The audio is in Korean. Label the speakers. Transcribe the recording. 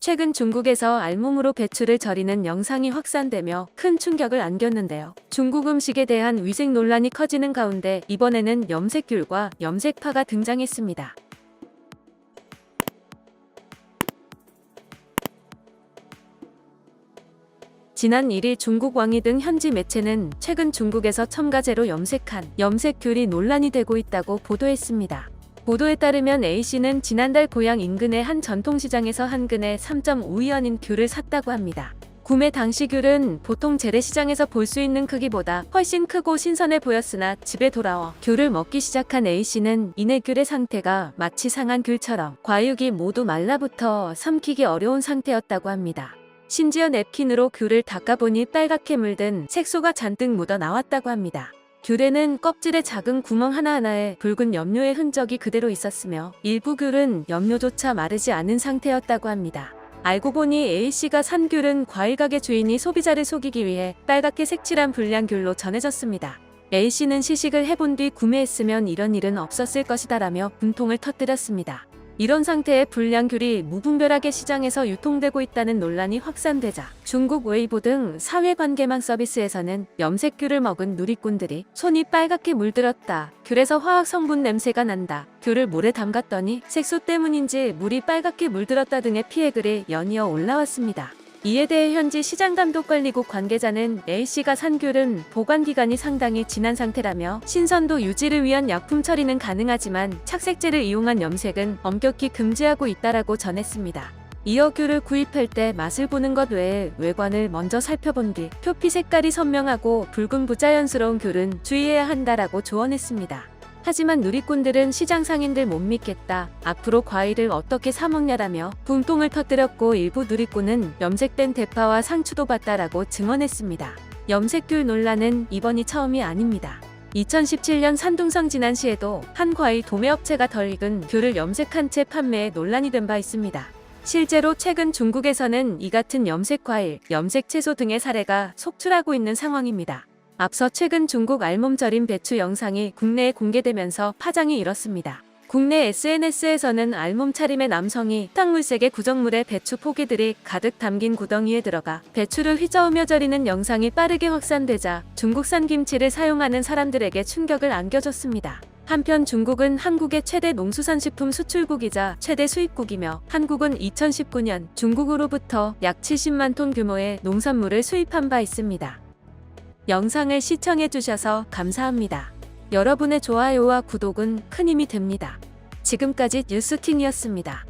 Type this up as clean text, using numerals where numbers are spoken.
Speaker 1: 최근 중국에서 알몸으로 배추를 절이는 영상이 확산되며 큰 충격을 안겼는데요. 중국 음식에 대한 위생 논란이 커지는 가운데 이번에는 염색귤과 염색파가 등장했습니다. 지난 1일 중국 왕이 등 현지 매체는 최근 중국에서 첨가제로 염색한 염색귤이 논란이 되고 있다고 보도했습니다. 보도에 따르면 A씨는 지난달 고향 인근의 한 전통시장에서 한 근에 3.5위원인 귤을 샀다고 합니다. 구매 당시 귤은 보통 재래시장에서 볼 수 있는 크기보다 훨씬 크고 신선해 보였으나 집에 돌아와 귤을 먹기 시작한 A씨는 이내 귤의 상태가 마치 상한 귤처럼 과육이 모두 말라붙어 삼키기 어려운 상태였다고 합니다. 심지어 냅킨으로 귤을 닦아보니 빨갛게 물든 색소가 잔뜩 묻어 나왔다고 합니다. 귤에는 껍질에 작은 구멍 하나하나에 붉은 염료의 흔적이 그대로 있었으며 일부 귤은 염료조차 마르지 않은 상태였다고 합니다. 알고 보니 A씨가 산 귤은 과일가게 주인이 소비자를 속이기 위해 빨갛게 색칠한 불량 귤로 전해졌습니다. A씨는 시식을 해본 뒤 구매했으면 이런 일은 없었을 것이다라며 분통을 터뜨렸습니다. 이런 상태의 불량 귤이 무분별하게 시장에서 유통되고 있다는 논란이 확산되자 중국 웨이보 등 사회관계망 서비스에서는 염색귤을 먹은 누리꾼들이 손이 빨갛게 물들었다, 귤에서 화학 성분 냄새가 난다, 귤을 물에 담갔더니 색소 때문인지 물이 빨갛게 물들었다 등의 피해글이 연이어 올라왔습니다. 이에 대해 현지 시장감독관리국 관계자는 A씨가 산 귤은 보관기간이 상당히 지난 상태라며 신선도 유지를 위한 약품 처리는 가능하지만 착색제를 이용한 염색은 엄격히 금지하고 있다라고 전했습니다. 이어 귤을 구입할 때 맛을 보는 것 외에 외관을 먼저 살펴본 뒤 표피 색깔이 선명하고 붉은 부자연스러운 귤은 주의해야 한다라고 조언했습니다. 하지만 누리꾼들은 시장 상인들 못 믿겠다, 앞으로 과일을 어떻게 사 먹냐라며 분통을 터뜨렸고 일부 누리꾼은 염색된 대파와 상추도 봤다라고 증언했습니다. 염색귤 논란은 이번이 처음이 아닙니다. 2017년 산둥성 진안시에도 한 과일 도매업체가 덜 익은 귤을 염색한 채 판매에 논란이 된 바 있습니다. 실제로 최근 중국에서는 이 같은 염색 과일, 염색 채소 등의 사례가 속출하고 있는 상황입니다. 앞서 최근 중국 알몸 절인 배추 영상이 국내에 공개되면서 파장이 일었습니다. 국내 SNS에서는 알몸 차림의 남성이 탕물색의 구정물에 배추 포기들이 가득 담긴 구덩이에 들어가 배추를 휘저으며 절이는 영상이 빠르게 확산되자 중국산 김치를 사용하는 사람들에게 충격을 안겨줬습니다. 한편 중국은 한국의 최대 농수산식품 수출국이자 최대 수입국이며 한국은 2019년 중국으로부터 약 70만 톤 규모의 농산물을 수입한 바 있습니다. 영상을 시청해주셔서 감사합니다. 여러분의 좋아요와 구독은 큰 힘이 됩니다. 지금까지 뉴스킹이었습니다.